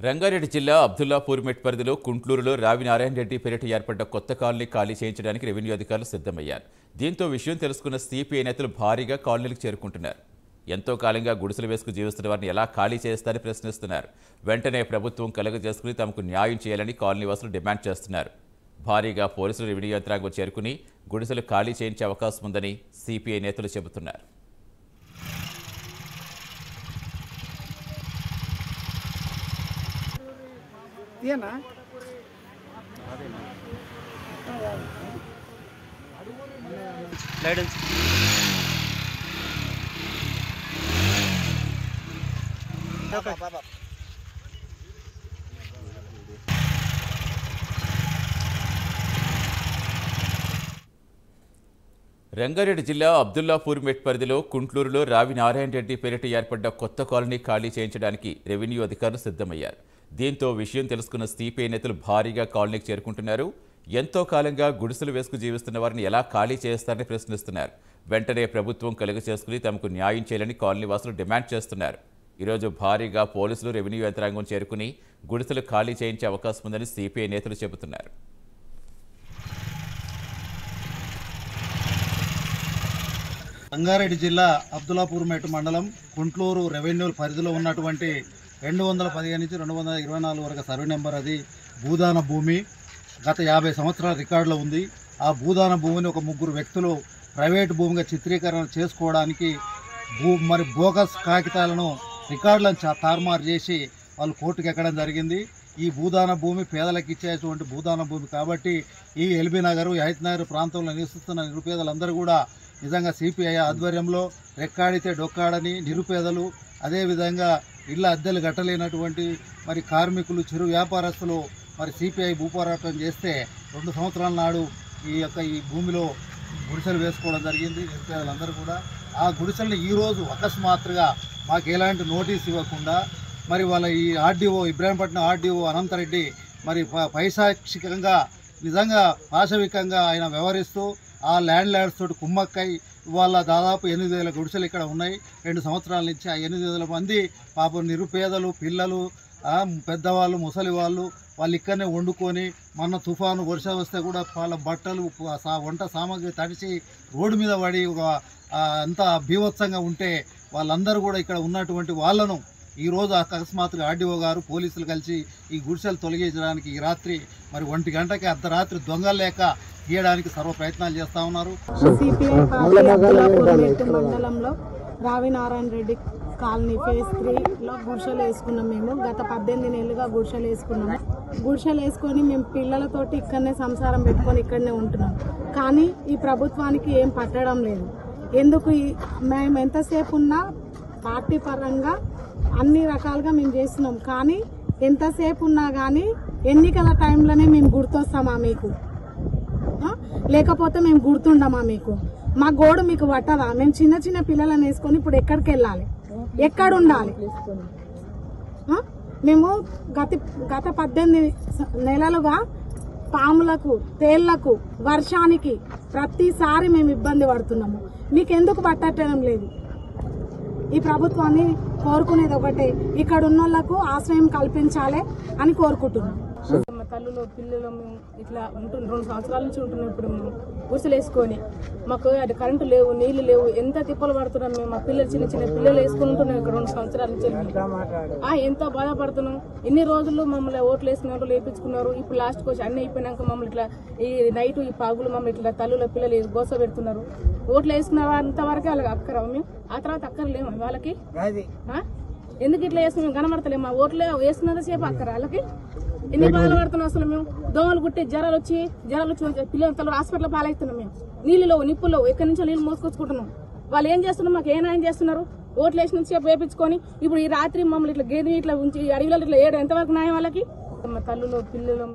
రంగారెడ్డి జిల్లా అబ్దుల్లాపూర్ మెట్ పరిధిలో కుంట్లూరులో రావి నారాయణ రెడ్డి పేరిట ఏర్పడ్డ కొత్త కాలనీ ఖాళీ చేయించడానికి రెవెన్యూ అధికారులు సిద్ధమయ్యారు. దీంతో విషయం తెలుసుకున్న సిపిఐ నేతలు భారీగా కాలనీలకు చేరుకుంటున్నారు. ఎంతో కాలంగా గుడిసెలు వేసుకు జీవిస్తున్న వారిని ఎలా ఖాళీ చేస్తారని ప్రశ్నిస్తున్నారు. వెంటనే ప్రభుత్వం కలుగజేసుకుని తమకు న్యాయం చేయాలని కాలనీవాసులు డిమాండ్ చేస్తున్నారు. భారీగా పోలీసులు రెవెన్యూ యంత్రాంగం చేరుకుని గుడిసెలు ఖాళీ చేయించే అవకాశం ఉందని సిపిఐ నేతలు చెబుతున్నారు. రంగారెడ్డి జిల్లా అబ్దుల్లాపూర్ మెట్ పరిధిలో కుంట్లూరులో రావి నారాయణ రెడ్డి పేరిట ఏర్పడ్డ కొత్త కాలనీ ఖాళీ చేయించడానికి రెవెన్యూ అధికారులు సిద్ధమయ్యారు. దీంతో విషయం తెలుసుకున్న సిపిఐ నేతలు భారీగా కాలనీకి చేరుకుంటున్నారు. ఎంతో కాలంగా గుడిసెలు వేసుకు జీవిస్తున్న వారిని ఎలా ఖాళీ చేస్తారని ప్రశ్నిస్తున్నారు. వెంటనే ప్రభుత్వం కలుగజేసుకుని తమకు న్యాయం చేయాలని కాలనీవాసులు డిమాండ్ చేస్తున్నారు. ఈరోజు భారీగా పోలీసులు రెవెన్యూ యంత్రాంగం చేరుకుని గుడిసెలు ఖాళీ చేయించే అవకాశం ఉందని సిపిఐ నేతలు చెబుతున్నారు. రంగారెడ్డి జిల్లా అబ్దుల్లాపూర్ మెట్ మండలం కుంట్లూరు రెవెన్యూ పరిధిలో ఉన్నటువంటి 215 నుంచి 224 వరకు సర్వే నెంబర్. అది భూదాన భూమి. గత 50 సంవత్సరాల రికార్డులో ఉంది. ఆ భూదాన భూమిని ఒక ముగ్గురు వ్యక్తులు ప్రైవేటు భూమిగా చిత్రీకరణ చేసుకోవడానికి మరి బోగస్ కాగితాలను రికార్డులను తారుమారు చేసి వాళ్ళు కోర్టుకు ఎక్కడం జరిగింది. ఈ భూదాన భూమి పేదలకు ఇచ్చేటువంటి భూదాన భూమి కాబట్టి ఈ ఎల్బీ నగర్, యహిత్ నగర్ ప్రాంతంలో నివసిస్తున్న నిరుపేదలందరూ కూడా నిజంగా సిపిఐ ఆధ్వర్యంలో రెక్కాడితే డొక్కాడని నిరుపేదలు, అదేవిధంగా ఇళ్ల అద్దెలు కట్టలేనటువంటి మరి కార్మికులు, చిరు వ్యాపారస్తులు మరి సిపిఐ భూపోరాటం చేస్తే 2 సంవత్సరాల నాడు ఈ భూమిలో గుడిసెలు వేసుకోవడం జరిగింది. నిరుపేదలందరూ కూడా ఆ గుడిసెలను ఈరోజు అకస్మాత్తుగా మాకు ఎలాంటి నోటీస్ ఇవ్వకుండా మరి వాళ్ళ ఈ ఆర్డీఓ ఇబ్రాహీంపట్నం ఆర్డీఓ అనంతరెడ్డి మరి పైశాక్షికంగా నిజంగా పాశవికంగా ఆయన వ్యవహరిస్తూ ఆ ల్యాండ్ లార్డ్స్ తోటి కుమ్మక్కై ఇవాళ దాదాపు 8,000 గుడిసెలు ఇక్కడ ఉన్నాయి. 2 సంవత్సరాల నుంచి ఆ 8,000 మంది పాపం నిరుపేదలు, పిల్లలు, పెద్దవాళ్ళు, ముసలి వాళ్ళు ఇక్కడనే వండుకొని మొన్న తుఫాను వర్ష వస్తే కూడా వాళ్ళ బట్టలు, వంట సామాగ్రి తడిచి రోడ్డు మీద పడి అంతా బీభత్సంగా ఉంటే వాళ్ళందరూ కూడా ఇక్కడ ఉన్నటువంటి వాళ్ళను ఈరోజు అకస్మాత్తుగా ఆర్డీఓ గారు, పోలీసులు కలిసి ఈ గుడిసెలు తొలగించడానికి ఈ రాత్రి మరి 1 గంటకి అర్ధరాత్రి దొంగలు లేక తీయడానికి సర్వ ప్రయత్నాలు చేస్తూ ఉన్నారు. మండలంలో రావి నారాయణ రెడ్డి కాలనీ ఫేజ్ 3లో గుడిసెలు వేసుకున్నాం. మేము గత 18 నెలలుగా గుడిసెలు వేసుకున్నాము. గుడిసెలు వేసుకొని మేము పిల్లలతోటి ఇక్కడనే సంసారం పెట్టుకొని ఇక్కడనే ఉంటున్నాం. కానీ ఈ ప్రభుత్వానికి ఏం పట్టడం లేదు. ఎందుకు మేము ఎంతసేపు ఉన్నా పార్టీ పరంగా అన్ని రకాలుగా మేము చేస్తున్నాం. కానీ ఎంతసేపు ఉన్నా కానీ ఎన్నికల టైంలోనే మేము గుర్తొస్తామా మీకు? లేకపోతే మేము గుర్తుండమా మీకు? మా గోడు మీకు పట్టదా? మేము చిన్న చిన్న పిల్లలను వేసుకొని ఇప్పుడు ఎక్కడికి వెళ్ళాలి, ఎక్కడ ఉండాలి? మేము గత 18 నెలలుగా పాములకు, తేళ్లకు, వర్షానికి ప్రతిసారి మేము ఇబ్బంది పడుతున్నాము. మీకెందుకు పట్టడం లేదు? ఈ ప్రభుత్వాన్ని కోరుకునేది ఒకటే, ఇక్కడ ఉన్న వాళ్ళకు ఆశ్రయం కల్పించాలి అని కోరుకుంటున్నాం. మా తల్లులో పిల్లలు మేము ఇట్లా ఉంటున్నాం. 2 సంవత్సరాల నుంచి ఉంటున్నాం. ఇప్పుడు మేము గుడిసెలు వేసుకొని మాకు అది కరెంటు లేవు, నీళ్లు లేవు, ఎంత తిప్పలు పడుతున్నాం మేము. మా పిల్లలు చిన్న చిన్న పిల్లలు వేసుకుని ఉంటున్నాం ఇక్కడ 2 సంవత్సరాల నుంచి. ఎంత బాధపడుతున్నాం. ఇన్ని రోజులు మమ్మల్ని ఓట్లు వేసుకున్న వాళ్ళు వేయించుకున్నారు. ఇప్పుడు లాస్ట్కి వచ్చి అన్ని అయిపోయినాక మమ్మల్ని ఇట్లా ఈ నైట్ ఈ పాగులు మమ్మల్ని ఇట్లా తల్లులో పిల్లలు గోస పెడుతున్నారు. ఓట్లు వేసుకున్నంత వరకే వాళ్ళకి అక్కర మేము, ఆ తర్వాత అక్కర్లేము వాళ్ళకి. ఎందుకు ఇట్లా వేసుకుని మేము కనబడతలేము? మా ఓట్లు వేసుకున్నంత సేపు అక్కర వాళ్ళకి. ఎన్ని బాధలు పడుతున్నాం అసలు మేము. దోమలు కుట్టి జ్వరాలు వచ్చి పిల్లలు హాస్పిటల్ పాలవుతున్నాం మేము. నీళ్ళు నిప్పులు ఎక్కడి నుంచో నీళ్ళు మోసుకొచ్చుకుంటున్నాం. వాళ్ళు ఏం చేస్తున్నారు? మాకు ఏ న్యాయం చేస్తున్నారు? ఓట్లు వేసిన సేపు వేయించుకొని ఇప్పుడు ఈ రాత్రి మమ్మల్ని ఇట్లా గేదె ఇట్లా ఉంచి అడవిలో ఇట్లా ఎంతవరకు న్యాయం వాళ్ళకి? మా తల్లులో పిల్లలు